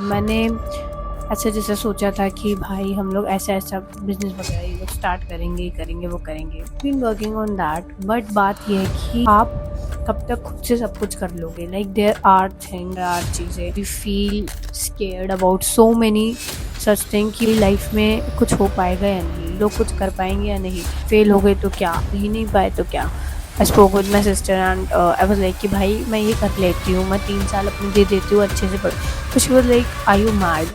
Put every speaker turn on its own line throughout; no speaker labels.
मैंने ऐसा जैसा सोचा था कि भाई हम लोग ऐसा-ऐसा बिज़नेस वगैरह ये लोग स्टार्ट करेंगे, ये करेंगे, वो करेंगे। Been working on that but बात ये है कि आप कब तक खुद से सब कुछ कर लोगे? लाइक देयर आर चीज़ें we feel scared about so many such thing कि लाइफ में कुछ हो पाएगा या नहीं? लोग कुछ कर पाएँगे या नहीं? फेल हो गए तो क्या? ही नहीं पाए तो क्या? I spoke with my sister and I was like कि भाई मैं ये कर लेती हूँ, मैं 3 साल अपने दे देती हूँ अच्छे से पढ़। So she was like, "Are you mad?"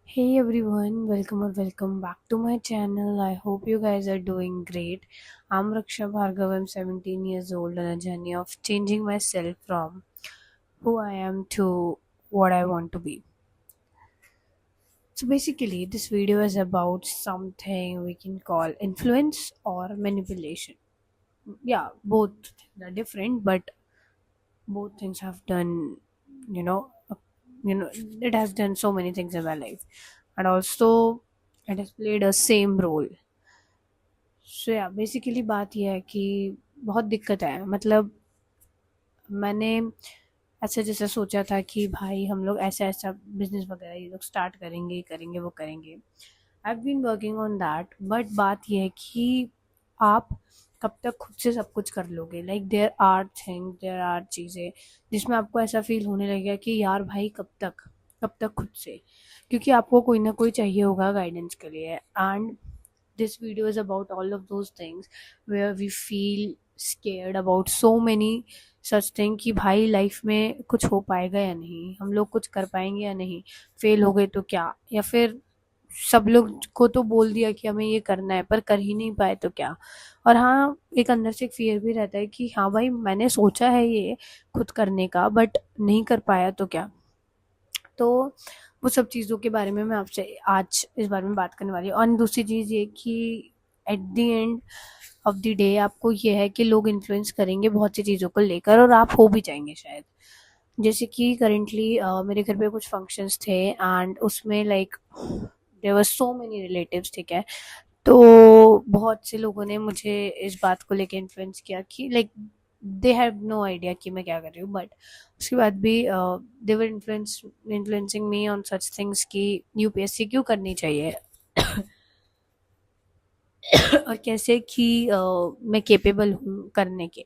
Hey everyone, welcome back to my channel. I hope you guys are doing great. I'm Raksha Bhargav. I'm 17 years old on a journey of changing myself from who I am to what I want to be. So basically, this video is about something we can call influence or manipulation. Yeah, both things are different, but both things have done, you know, uh, it has done so many things in my life, and also it has played a same role. So yeah, basically बात यह है कि बहुत दिक्कत है मतलब मैंने ऐसा जैसा सोचा था कि भाई हम लोग ऐसा बिजनेस वगैरह ये लोग स्टार्ट करेंगे, ये करेंगे, वो करेंगे। I have been working on that but बात यह है कि आप कब तक खुद से सब कुछ कर लोगे? लाइक देयर आर चीज़ें जिसमें आपको ऐसा फील होने लगेगा कि यार भाई कब तक खुद से, क्योंकि आपको कोई ना कोई चाहिए होगा गाइडेंस के लिए। And this video is about all of those things where we feel scared about so many such thing कि भाई लाइफ में कुछ हो पाएगा या नहीं, हम लोग कुछ कर पाएंगे या नहीं, फेल हो गए तो क्या, या फिर सब लोग को तो बोल दिया कि हमें ये करना है पर कर ही नहीं पाए तो क्या। और हाँ, एक अंदर से एक फियर भी रहता है कि हाँ भाई मैंने सोचा है ये खुद करने का बट नहीं कर पाया तो क्या। तो वो सब चीज़ों के बारे में मैं आपसे आज इस बारे में बात करने वाली हूँ। और दूसरी चीज़ ये कि at the end of the day आपको ये है कि लोग इन्फ्लुएंस करेंगे बहुत सी चीज़ों को लेकर और आप हो भी जाएंगे शायद। जैसे कि करेंटली मेरे घर पे कुछ फंक्शंस थे एंड उसमें like there were so many relatives, ठीक है। तो बहुत से लोगों ने मुझे इस बात को लेके इन्फ्लुएंस किया कि like they have no idea कि मैं क्या कर रही हूँ, बट उसके बाद भी they were influencing me on such things कि यूपीएससी क्यों करनी चाहिए और कैसे कि मैं केपेबल हूँ करने के,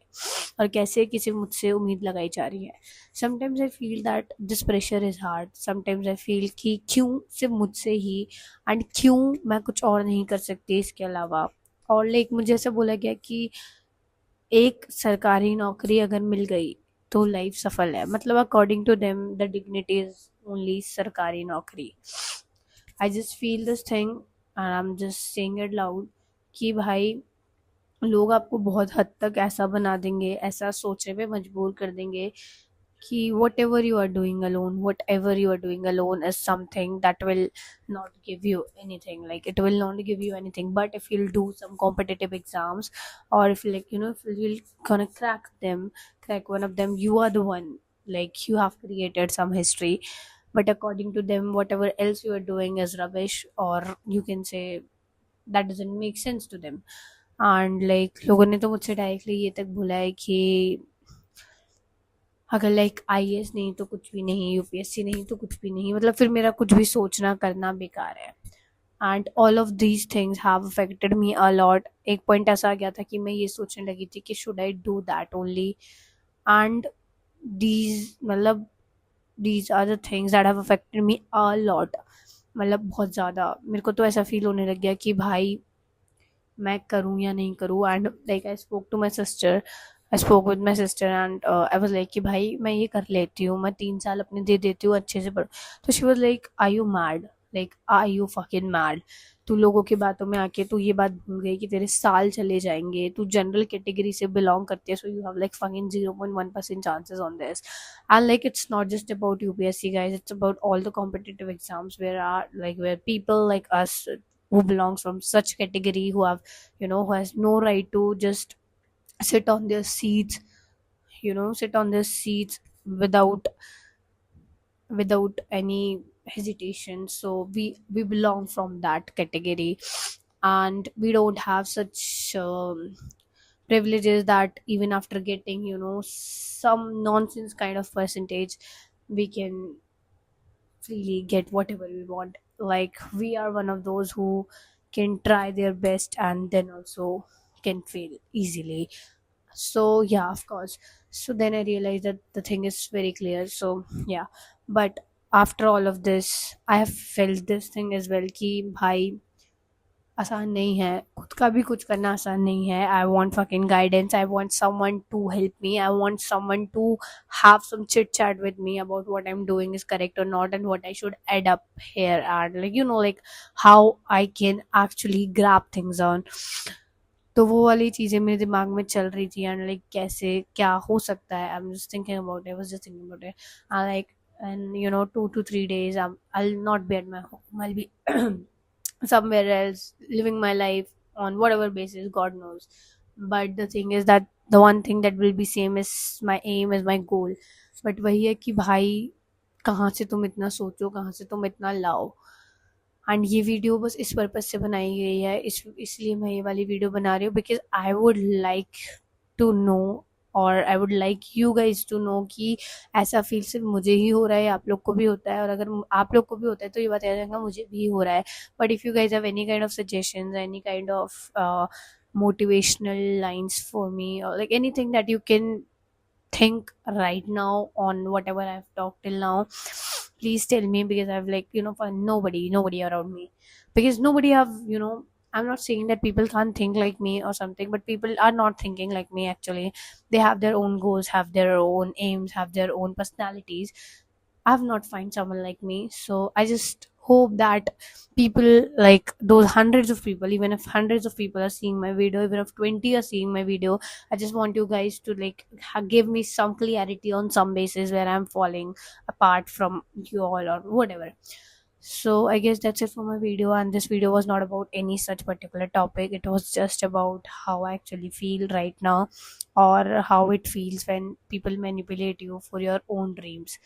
और कैसे किसी मुझसे उम्मीद लगाई जा रही है। Sometimes I feel that this pressure is hard, sometimes I feel कि क्यों सिर्फ मुझसे ही, एंड क्यों मैं कुछ और नहीं कर सकती इसके अलावा। और लाइक मुझे ऐसा बोला गया कि एक सरकारी नौकरी अगर मिल गई तो लाइफ सफल है, मतलब according to them the dignity is only सरकारी नौकरी। I just feel this thing and I am just saying it loud कि भाई लोग आपको बहुत हद तक ऐसा बना देंगे, ऐसा सोचने पे मजबूर कर देंगे कि whatever you are doing alone is something that will not give you anything, like it will not give you anything, but if you'll do some competitive exams, or if like if you'll gonna crack one of them, you are the one, like you have created some history. But according to them whatever else you are doing is rubbish, or you can say that doesn't make sense to them. And like लोगों ने तो मुझसे directly ये तक बोला है कि अगर लाइक आईएएस नहीं तो कुछ भी नहीं, यूपीएससी नहीं तो कुछ भी नहीं, मतलब फिर मेरा कुछ भी सोचना करना बेकार है। And all of these things have affected me a lot. एक पॉइंट ऐसा आ गया था कि मैं ये सोचने लगी थी कि should I do that only, and these are the things that have affected me a lot. मतलब बहुत ज़्यादा मेरे को तो ऐसा फील होने लग गया कि भाई मैं करूँ या नहीं करूँ। And like I spoke with my sister and I was like कि भाई मैं ये कर लेती हूँ, मैं 3 साल अपने दे देती हूँ अच्छे से पढ़। तो she was like are you mad, like are you fucking mad, तू लोगों की बातों में आके तू ये बात भूल गई कि तेरे साल चले जाएंगे, तू जनरल कैटेगरी से बिलोंग करती है, so you have like fucking 0.1% chances on this. And like it's not just about UPSC guys, it's about all the competitive exams where people like us who belongs from such category, who has no right to just sit on their seats, sit on their seats without any hesitation. So we belong from that category, and we don't have such privileges that even after getting some nonsense kind of percentage, we can freely get whatever we want. Like we are one of those who can try their best and then also can fail easily. So yeah, of course. So then I realized that the thing is very clear. So yeah, but after all of this I have felt this thing as well कि भाई आसान नहीं है, खुद का भी कुछ करना आसान नहीं है. I want fucking guidance, I want someone to help me, I want someone to have some chit chat with me about what I'm doing is correct or not and what I should add up here and like like how I can actually grab things on. तो वो वाली चीज़ें मेरे दिमाग में चल रही थी एंड लाइक कैसे क्या हो सकता है. आई am just thinking about it, I was just thinking about it. I like and 2 to 3 days I'll not be at my home, I'll be somewhere else living my life on whatever basis god knows. But the thing is that the one thing that will be same is my aim, is my goal. but वही है कि भाई कहाँ से तुम इतना सोचो, कहाँ से तुम इतना लाओ. एंड ये वीडियो बस इस पर्पज से बनाई गई है, इसलिए मैं ये वाली वीडियो बना रही हूँ because I would like to know or I would like you guys to know कि ऐसा फील सिर्फ मुझे ही हो रहा है, आप लोग को भी होता है. और अगर आप लोग को भी होता है तो ये बताया जाएगा मुझे भी हो रहा है. But if you guys have any kind of suggestions, any kind of motivational lines for me or like anything that you can think right now on whatever I've talked till now, please tell me because I've like for nobody around me, because nobody have I'm not saying that people can't think like me or something, but people are not thinking like me actually. They have their own goals, have their own aims, have their own personalities. I've not find someone like me. So I just hope that people like those hundreds of people, even if hundreds of people are seeing my video, even if 20 are seeing my video, I just want you guys to like give me some clarity on some basis where I'm falling apart from you all or whatever. So I guess that's it for my video, and this video was not about any such particular topic. It was just about how I actually feel right now, or how it feels when people manipulate you for your own dreams.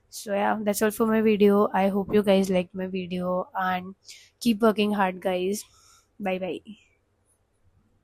So yeah, that's all for my video. I hope you guys liked my video and keep working hard guys. Bye bye.